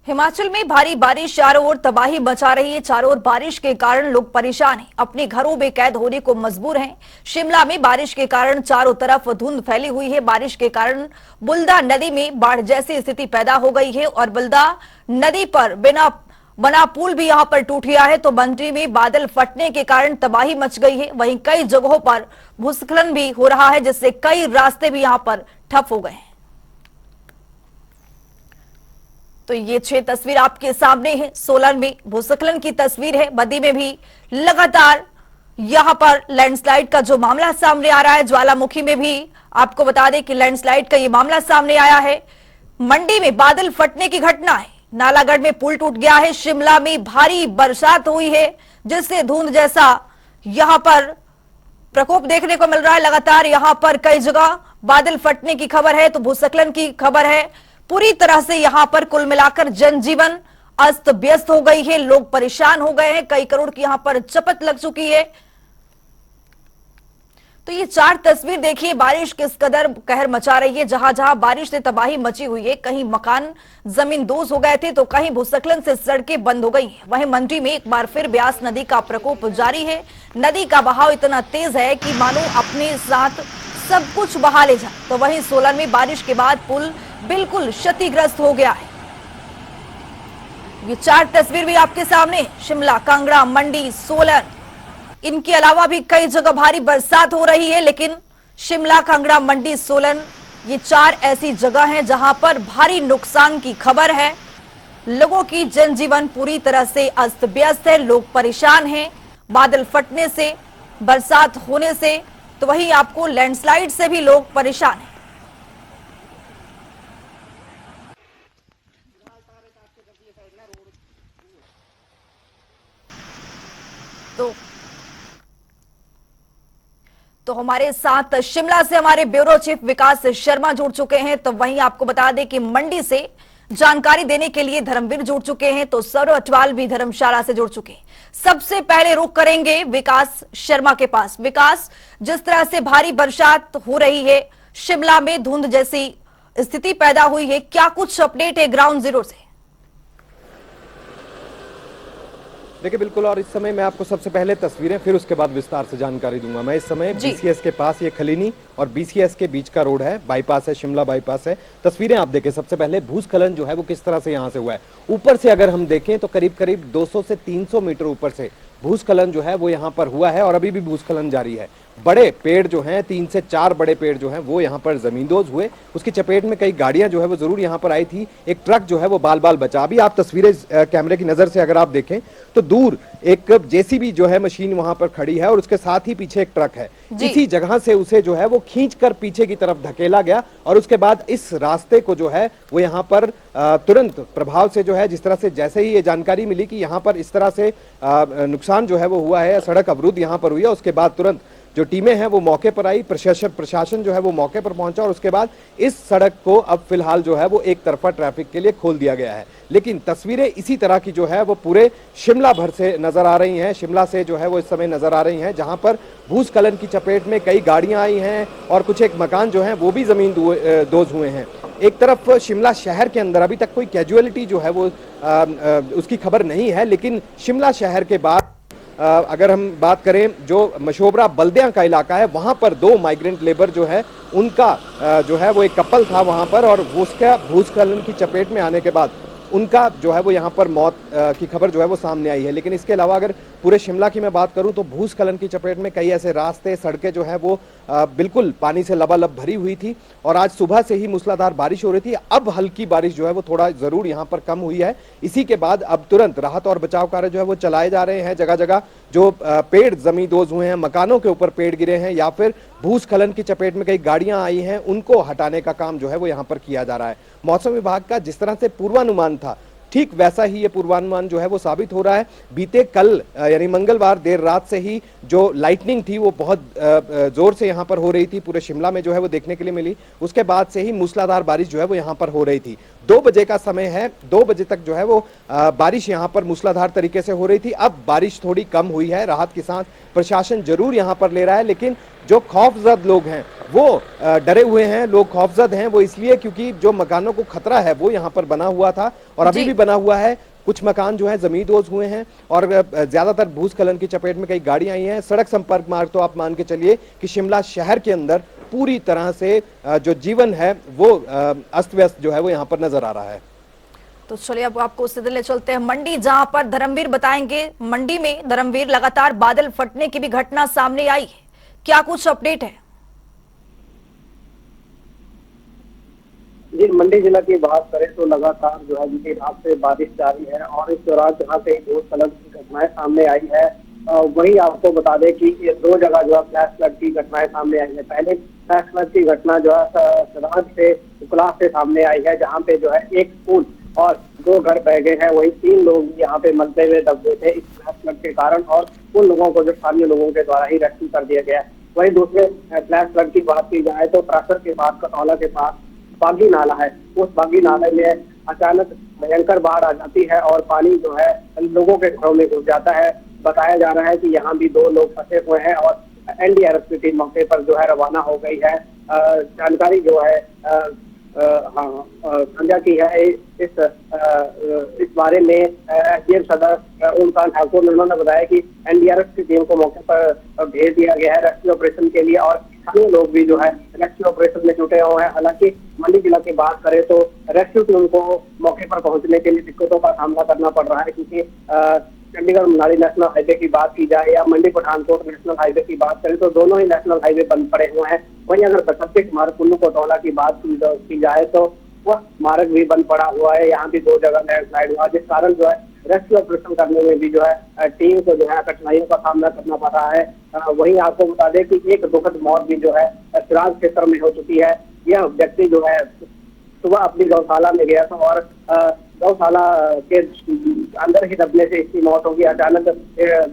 हिमाचल में भारी बारिश चारों ओर तबाही मचा रही है। चारों ओर बारिश के कारण लोग परेशान हैं, अपने घरों में कैद होने को मजबूर हैं। शिमला में बारिश के कारण चारों तरफ धुंध फैली हुई है। बारिश के कारण बुल्दा नदी में बाढ़ जैसी स्थिति पैदा हो गई है और बुल्दा नदी पर बिना बना पुल भी यहां पर टूट गया है। तो मंडी में बादल फटने के कारण तबाही मच गई है। वहीं कई जगहों पर भूस्खलन भी हो रहा है, जिससे कई रास्ते भी यहां पर ठप हो गए हैं। तो ये 6 तस्वीर आपके सामने है। सोलन में भूस्खलन की तस्वीर है। बद्दी में भी लगातार यहां पर लैंडस्लाइड का जो मामला सामने आ रहा है। ज्वालामुखी में भी आपको बता दें कि लैंडस्लाइड का ये मामला सामने आया है। मंडी में बादल फटने की घटना है। नालागढ़ में पुल टूट गया है। शिमला में भारी बरसात हुई है, जिससे धुंध जैसा यहां पर प्रकोप देखने को मिल रहा है। लगातार यहां पर कई जगह बादल फटने की खबर है, तो भूस्खलन की खबर है। पूरी तरह से यहां पर कुल मिलाकर जनजीवन अस्त व्यस्त हो गई है। लोग परेशान हो गए हैं। कई करोड़ की यहां पर चपत लग चुकी है। तो ये 4 तस्वीर देखिए, बारिश किस कदर कहर मचा रही है। जहां जहां बारिश से तबाही मची हुई है, कहीं मकान जमींदोज हो गए थे, तो कहीं भूस्खलन से सड़कें बंद हो गई हैं। वहीं मंडी में एक बार फिर ब्यास नदी का प्रकोप जारी है। नदी का बहाव इतना तेज है कि मानो अपने साथ सब कुछ बहा ले जाए। तो वहीं सोलन में बारिश के बाद पुल बिल्कुल क्षतिग्रस्त हो गया है। ये 4 तस्वीर भी आपके सामने, शिमला, कांगड़ा, मंडी, सोलन। इनके अलावा भी कई जगह भारी बरसात हो रही है, लेकिन शिमला, कांगड़ा, मंडी, सोलन ये 4 ऐसी जगह हैं जहां पर भारी नुकसान की खबर है। लोगों की जनजीवन पूरी तरह से अस्त व्यस्त है। लोग परेशान हैं बादल फटने से, बरसात होने से। तो वहीं आपको लैंडस्लाइड से भी लोग परेशान हैं। तो हमारे साथ शिमला से हमारे ब्यूरो चीफ विकास शर्मा जुड़ चुके हैं। तो वहीं आपको बता दें कि मंडी से जानकारी देने के लिए धर्मवीर जुड़ चुके हैं, तो सौरव अटवाल भी धर्मशाला से जुड़ चुके हैं। सबसे पहले रुख करेंगे विकास शर्मा के पास। विकास, जिस तरह से भारी बरसात हो रही है, शिमला में धुंध जैसी स्थिति पैदा हुई है, क्या कुछ अपडेट है ग्राउंड जीरो से? देखिए बिल्कुल, और इस समय मैं आपको सबसे पहले तस्वीरें, फिर उसके बाद विस्तार से जानकारी दूंगा। मैं इस समय बीसीएस के पास, ये खलीनी और बीसीएस के बीच का रोड है, बाईपास है, शिमला बाईपास है। तस्वीरें आप देखें। सबसे पहले भूस्खलन जो है वो किस तरह से यहाँ से हुआ है। ऊपर से अगर हम देखें तो करीब करीब 200 से 300 मीटर ऊपर से भूस्खलन जो है वो यहाँ पर हुआ है और अभी भी भूस्खलन जारी है। बड़े पेड़ जो हैं, 3 से 4 बड़े पेड़ जो हैं वो यहाँ पर जमींदोज हुए। उसकी चपेट में कई गाड़ियां जो है वो जरूर यहाँ पर आई थी। एक ट्रक जो है वो बाल बाल बचा। अभी आप तस्वीरें कैमरे की नजर से अगर आप देखें तो दूर एक जेसीबी जो है मशीन वहां पर खड़ी है और उसके साथ ही पीछे एक ट्रक है। इसी जगह से उसे जो है वो खींचकर पीछे की तरफ धकेला गया और उसके बाद इस रास्ते को जो है वो यहाँ पर तुरंत प्रभाव से जो है, जिस तरह से जैसे ही ये जानकारी मिली कि यहाँ पर इस तरह से नुकसान जो है वो हुआ है, सड़क अवरुद्ध यहाँ पर हुई है, उसके बाद तुरंत जो टीमें हैं वो मौके पर आई, प्रशासन जो है वो मौके पर पहुंचा और उसके बाद इस सड़क को अब फिलहाल जो है वो एक तरफा ट्रैफिक के लिए खोल दिया गया है। लेकिन तस्वीरें इसी तरह की जो है वो पूरे शिमला भर से नजर आ रही हैं। शिमला से जो है वो इस समय नजर आ रही हैं, जहां पर भूस्खलन की चपेट में कई गाड़ियां आई हैं और कुछ एक मकान जो है वो भी जमीन दोज हुए हैं। एक तरफ शिमला शहर के अंदर अभी तक कोई कैजुअलिटी जो है वो उसकी खबर नहीं है, लेकिन शिमला शहर के बाद अगर हम बात करें, जो मशोबरा बल्दियां का इलाका है, वहां पर 2 माइग्रेंट लेबर जो है उनका जो है वो एक कपल था वहां पर, और उसका भूस्खलन की चपेट में आने के बाद उनका जो है वो यहाँ पर मौत की खबर जो है वो सामने आई है। लेकिन इसके अलावा अगर पूरे शिमला की मैं बात करूं तो भूस्खलन की चपेट में कई ऐसे रास्ते, सड़कें जो है वो बिल्कुल पानी से लबालब भरी हुई थी और आज सुबह से ही मूसलाधार बारिश हो रही थी। अब हल्की बारिश जो है वो थोड़ा जरूर यहाँ पर कम हुई है। इसी के बाद अब तुरंत राहत और बचाव कार्य जो है वो चलाए जा रहे हैं। जगह जगह जो पेड़ जमींदोज हुए हैं, मकानों के ऊपर पेड़ गिरे हैं या फिर भूस्खलन की चपेट में कई गाड़ियां आई हैं, उनको हटाने का काम जो है वो यहाँ पर किया जा रहा है। मौसम विभाग का जिस तरह से पूर्वानुमान था, ठीक वैसा ही ये पूर्वानुमान जो है वो साबित हो रहा है। बीते कल यानी मंगलवार देर रात से ही जो लाइटनिंग थी वो बहुत जोर से यहाँ पर हो रही थी, पूरे शिमला में जो है वो देखने के लिए मिली। उसके बाद से ही मूसलाधार बारिश जो है वो यहाँ पर हो रही थी। 2 बजे का समय है, 2 बजे तक जो है वो बारिश यहाँ पर मूसलाधार तरीके से हो रही थी। अब बारिश थोड़ी कम हुई है, राहत के साथ प्रशासन जरूर यहाँ पर ले रहा है, लेकिन जो खौफजद लोग हैं वो डरे हुए हैं, लोग खौफजद हैं, वो इसलिए क्योंकि जो मकानों को खतरा है वो यहाँ पर बना हुआ था और अभी जी। भी बना हुआ है। कुछ मकान जो है जमींदोज हुए हैं और ज्यादातर भूस्खलन की चपेट में कई गाड़ियां आई हैं। सड़क संपर्क मार्ग तो आप मान के चलिए कि शिमला शहर के अंदर पूरी तरह से जो जीवन है वो अस्त व्यस्त जो है वो यहाँ पर नजर आ रहा है। तो चलिए अब आपको उससे ले चलते हैं मंडी, जहां पर धर्मवीर बताएंगे। मंडी में धर्मवीर लगातार बादल फटने की भी घटना सामने आई है, क्या कुछ अपडेट है? जी, मंडी जिला की बात करें तो लगातार जो है बीती रात से बारिश जारी है और इस दौरान जहाँ से भूस्खलन की घटनाएं सामने आई है, वही आपको बता दें कि ये 2 जगह जो है फ्लैश फ्लड की घटनाएं सामने आई है। पहले फ्लैश फ्लड की घटना जो है सराज से उकला से सामने आई है, जहाँ पे जो है एक स्कूल और 2 घर बह गए हैं। वही 3 लोग यहाँ पे मलबे में दब गए थे इस फ्लैश फ्लड के कारण और उन लोगों को जो स्थानीय लोगों के द्वारा ही रेस्क्यू कर दिया गया है। वही दूसरे फ्लैश फ्लड की बात की जाए तो प्रासर के बाद कटौला के पास बागी नाला है, उस बागी नाले में अचानक भयंकर बाढ़ आ जाती है और पानी जो है लोगों के घरों में घुस जाता है। बताया जा रहा है कि यहाँ भी 2 लोग फंसे हुए हैं और एनडीआरएफ की टीम मौके पर जो है रवाना हो गई है। जानकारी जो है साझा की है इस बारे में एसडीएम सदर ओमकार ठाकुर ने। उन्होंने बताया कि एनडीआरएफ की टीम को मौके पर भेज दिया गया है रेस्क्यू ऑपरेशन के लिए और स्थानीय लोग भी जो है रेस्क्यू ऑपरेशन में जुटे हुए हैं। हालांकि मंडी जिला की बात करें तो रेस्क्यू टीम को मौके पर पहुंचने के लिए दिक्कतों का सामना करना पड़ रहा है, क्योंकि चंडीगढ़ मनाली नेशनल हाईवे की बात की जाए या मंडी पठानकोट नेशनल हाईवे की बात करें तो दोनों ही नेशनल हाईवे बंद पड़े हुए हैं। वहीं अगर बसंती मार्ग कुल्लू कोटौला की बात की जाए तो वह मार्ग भी बंद पड़ा हुआ है। यहाँ भी 2 जगह लैंडस्लाइड हुआ, जिस कारण जो है रेस्क्यू ऑपरेशन करने में भी जो है टीम को जो है कठिनाइयों का सामना करना पड़ रहा है। वहीं आपको बता दें कि एक दुखद मौत भी जो है सिराज क्षेत्र में हो चुकी है। यह व्यक्ति जो है सुबह अपनी गौशाला में गया था और गौशाला के अंदर ही दबने से इसकी मौत होगी। अचानक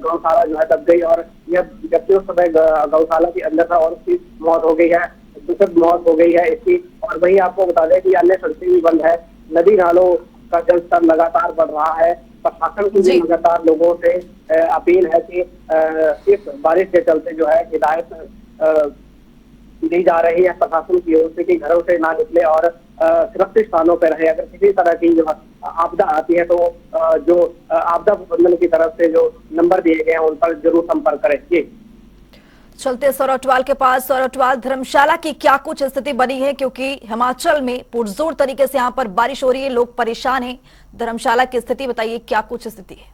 गौशाला जो है दब गई और यह व्यक्ति उस समय गौशाला के अंदर था और उसकी मौत हो गई है, दुखद मौत हो गई है इसकी। और वही आपको बता दें कि अन्य सड़कें भी बंद है, नदी नालों का जलस्तर लगातार बढ़ रहा है। प्रशासन की भी लगातार लोगों से अपील है कि इस बारिश के चलते जो है हिदायत दी जा रही है प्रशासन की ओर से कि घरों से ना निकले और सुरक्षित स्थानों पर रहे। अगर किसी तरह की जो आपदा आती है तो जो आपदा प्रबंधन की तरफ से जो नंबर दिए गए हैं उन पर जरूर संपर्क करें। जी, चलते सौरठवाल के पास। सौरठवाल, धर्मशाला की क्या कुछ स्थिति बनी है, क्योंकि हिमाचल में पुरजोर तरीके से यहाँ पर बारिश हो रही है, लोग परेशान हैं। धर्मशाला की स्थिति बताइए, क्या कुछ स्थिति है?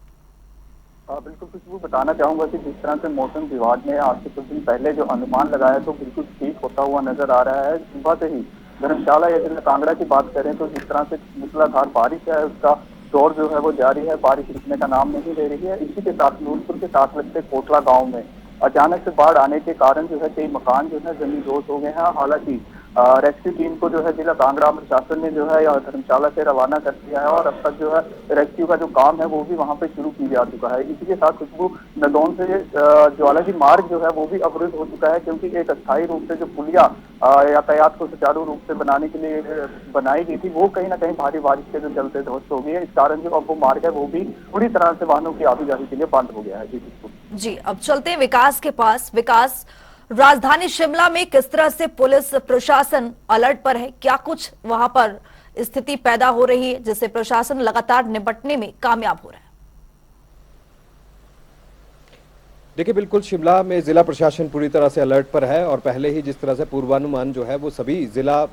बिल्कुल खुशबू, बताना चाहूंगा कि जिस तरह से मौसम विभाग ने आज से कुछ दिन पहले जो अनुमान लगाया तो बिल्कुल ठीक होता हुआ नजर आ रहा है। सुबह से ही धर्मशाला या जिला कांगड़ा की बात करें तो जिस तरह से मूसलाधार बारिश है उसका दौर जो है वो जारी है, बारिश रुकने का नाम नहीं ले रही है। इसी के साथ नूरपुर के साथ लगते कोटला गाँव में अचानक से बाढ़ आने के कारण जो है कई मकान जो है जमींदोज हो गए हैं। हालांकि रेस्क्यू टीम को जो है जिला कांगड़ा प्रशासन ने जो है धर्मशाला से रवाना कर दिया है और अब तक जो है रेस्क्यू का जो काम है वो भी वहां पे शुरू किया जा चुका है। इसी के साथ खुशबू, नदौन से ज्वालाजी मार्ग जो है वो भी अवरुद्ध हो चुका है, क्योंकि एक अस्थायी रूप से जो पुलिया यातायात को सुचारू रूप से बनाने के लिए बनाई गई थी वो कहीं ना कहीं भारी बारिश के जो चलते ध्वस्त हो गई है। इस कारण जो अब वो मार्ग है वो भी पूरी तरह से वाहनों की आवाजाही के लिए बंद हो गया है। जी खुशबू जी, अब चलते हैं विकास के पास। विकास, राजधानी शिमला में किस तरह से पुलिस प्रशासन अलर्ट पर है, क्या कुछ वहां पर स्थिति पैदा हो रही है जिससे प्रशासन लगातार निपटने में कामयाब हो रहा है? देखिए, बिल्कुल शिमला में जिला प्रशासन पूरी तरह से अलर्ट पर है और पहले ही जिस तरह से पूर्वानुमान जो है वो सभी जिला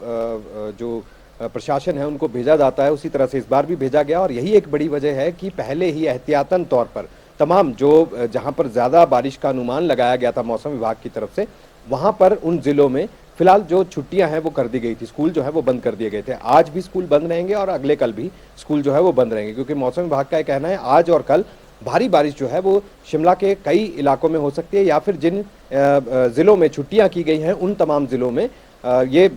जो प्रशासन है उनको भेजा जाता है, उसी तरह से इस बार भी भेजा गया। और यही एक बड़ी वजह है कि पहले ही एहतियातन तौर पर तमाम जो जहां पर ज्यादा बारिश का अनुमान लगाया गया था मौसम विभाग की तरफ से, वहां पर उन जिलों में फिलहाल जो छुट्टियां हैं वो कर दी गई थी, स्कूल जो है वो बंद कर दिए गए थे। आज भी स्कूल बंद रहेंगे और अगले कल भी स्कूल जो है वो बंद रहेंगे, क्योंकि मौसम विभाग का यह कहना है आज और कल भारी बारिश जो है वो शिमला के कई इलाकों में हो सकती है, या फिर जिन जिलों में छुट्टियां की गई हैं उन तमाम जिलों में ये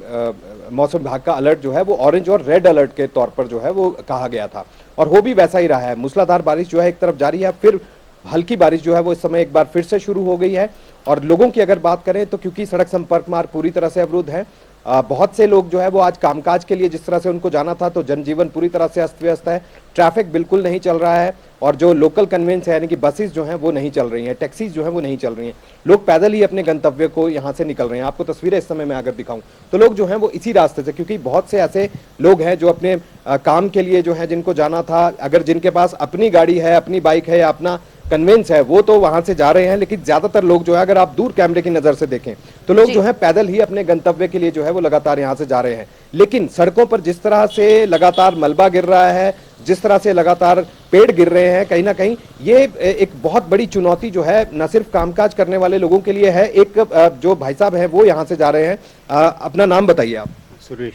मौसम विभाग का अलर्ट जो है वो ऑरेंज और रेड अलर्ट के तौर पर जो है वो कहा गया था, और हो भी वैसा ही रहा है। मूसलाधार बारिश जो है एक तरफ जारी है, फिर हल्की बारिश जो है वो इस समय एक बार फिर से शुरू हो गई है। और लोगों की अगर बात करें तो क्योंकि सड़क संपर्क मार्ग पूरी तरह से अवरुद्ध है, बहुत से लोग जो है वो आज कामकाज के लिए जिस तरह से उनको जाना था, तो जनजीवन पूरी तरह से अस्त व्यस्त है, ट्रैफिक बिल्कुल नहीं चल रहा है, और जो लोकल कन्वेंस है यानी कि बसेस जो हैं वो नहीं चल रही हैं, टैक्सीज जो हैं वो नहीं चल रही हैं, लोग पैदल ही अपने गंतव्य को यहाँ से निकल रहे हैं। आपको तस्वीरें इस समय मैं अगर दिखाऊं तो लोग जो हैं वो इसी रास्ते से, क्योंकि बहुत से ऐसे लोग हैं जो अपने काम के लिए जो है जिनको जाना था, अगर जिनके पास अपनी गाड़ी है, अपनी बाइक है या अपना कन्वेंस है, वो तो वहां से जा रहे हैं, लेकिन ज्यादातर लोग जो है अगर आप दूर कैमरे की नजर से देखें तो लोग जो है पैदल ही अपने गंतव्य के लिए जो है वो लगातार यहां से जा रहे हैं। लेकिन सड़कों पर जिस तरह से लगातार मलबा गिर रहा है, जिस तरह से लगातार पेड़ गिर रहे हैं, कहीं ना कहीं ये एक बहुत बड़ी चुनौती जो है न सिर्फ कामकाज करने वाले लोगों के लिए है। एक जो भाई साहब हैं वो यहाँ से जा रहे हैं, अपना नाम बताइए आप। सुरेश।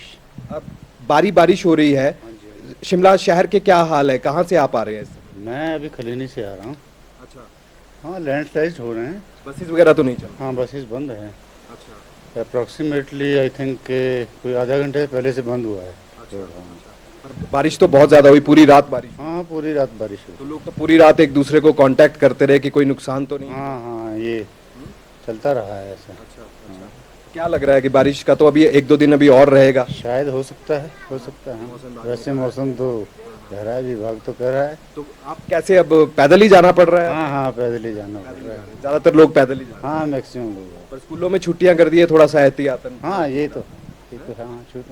बारिश हो रही है, शिमला शहर के क्या हाल है, कहाँ से आप आ रहे हैं? मैं अभी खलीनी से आ रहा हूँ। अच्छा, हाँ, लैंडस्लाइड हो रहे हैं। बसेस वगैरह तो नहीं चल? हाँ, बसेस बंद हैं। अच्छा, अप्रोक्सीमेटली आई थिंक कोई आधा घंटे पहले से बंद हुआ है। बारिश तो बहुत ज्यादा हुई, पूरी रात बारिश? हाँ, पूरी रात बारिश हुई। तो लोग तो पूरी रात एक दूसरे को कांटेक्ट करते रहे कि कोई नुकसान तो नहीं? हाँ हाँ, ये चलता रहा है ऐसा। अच्छा, क्या लग रहा है कि बारिश का तो अभी 1-2 दिन अभी और रहेगा? शायद हो सकता है, हो सकता है। वैसे मौसम तो कह रहा है, विभाग तो कह रहा है। तो आप कैसे, अब पैदल ही जाना पड़ रहा है? हाँ हाँ, पैदल ही जाना पड़ रहा है। ज्यादातर लोग पैदल ही जा रहे हैं। हाँ, मैक्सिमम लोग। पर स्कूलों में छुट्टियां कर दी है, थोड़ा सा एहतियातन। हाँ, ये तो हाँ, छूट।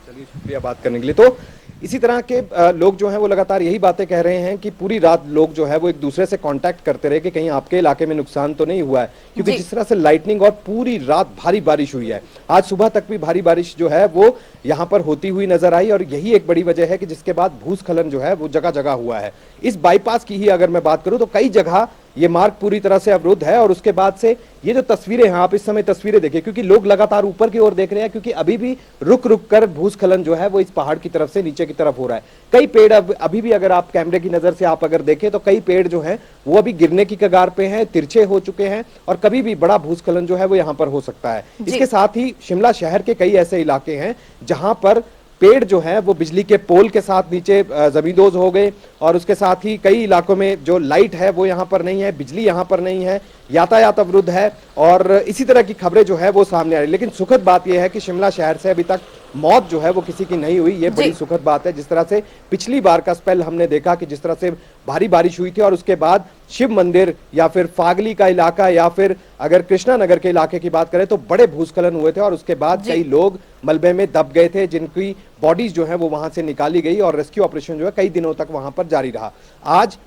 चलिए, शुक्रिया बात करने के लिए। तो इसी तरह के लोग जो हैं वो लगातार यही बातें कह रहे हैं कि पूरी रात लोग जो है वो एक दूसरे से कांटेक्ट करते रहे कि कहीं आपके इलाके में नुकसान तो नहीं हुआ है, क्योंकि जिस तरह से लाइटनिंग और पूरी रात भारी बारिश हुई है, आज सुबह तक भी भारी बारिश जो है वो यहाँ पर होती हुई नजर आई, और यही एक बड़ी वजह है कि जिसके बाद भूस्खलन जो है वो जगह जगह हुआ है। इस बाईपास की ही अगर मैं बात करूं तो कई जगह ये मार्ग पूरी तरह से अवरुद्ध है, और उसके बाद से ये जो तस्वीरें हैं, आप इस समय तस्वीरें देखिए, क्योंकि लोग लगातार ऊपर की ओर देख रहे हैं, क्योंकि अभी भी रुक रुक कर भूस्खलन जो है वो इस पहाड़ की तरफ से नीचे की तरफ हो रहा है। कई पेड़ अभी भी अगर आप कैमरे की नजर से आप अगर देखें तो कई पेड़ जो हैं वो अभी गिरने की कगार पे हैं, तिरछे हो चुके हैं, और कभी भी बड़ा भूस्खलन जो है वो यहाँ पर हो सकता है। इसके साथ ही शिमला शहर के कई ऐसे इलाके हैं जहां पर पेड़ जो है वो बिजली के पोल के साथ नीचे जमींदोज हो गए, और उसके साथ ही कई इलाकों में जो लाइट है वो यहाँ पर नहीं है, बिजली यहाँ पर नहीं है, यातायात अवरुद्ध है, और इसी तरह की खबरें जो है वो सामने आ रही। लेकिन सुखद बात यह है कि शिमला शहर से अभी तक मौत जो है वो किसी की नहीं हुई, ये बड़ी सुखद बात है। जिस तरह से पिछली बार का स्पेल हमने देखा कि जिस तरह से भारी बारिश हुई थी, और उसके बाद शिव मंदिर या फिर फागली का इलाका या फिर अगर कृष्णा नगर के इलाके की बात करें तो बड़े भूस्खलन हुए थे, और उसके बाद कई लोग मलबे में दब गए थे, जिनकी बॉडीज जो है वो वहां से निकाली गई, और रेस्क्यू ऑपरेशन जो है कई दिनों तक वहां पर जारी रहा। आज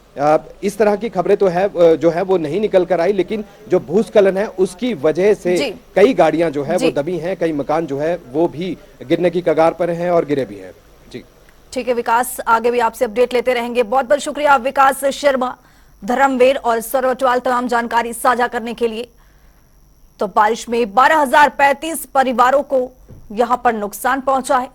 इस तरह की खबरें तो है जो है वो नहीं निकल कर आई, लेकिन जो भूस्खलन है उसकी वजह से कई गाड़ियां जो है वो दबी हैं, कई मकान जो है वो भी गिरने की कगार पर हैं और गिरे भी हैं। जी ठीक है विकास, आगे भी आपसे अपडेट लेते रहेंगे। बहुत बहुत शुक्रिया विकास शर्मा, धर्मवीर और सरोटवाल तमाम जानकारी साझा करने के लिए। तो बारिश में 12,035 परिवारों को यहां पर नुकसान पहुंचा है।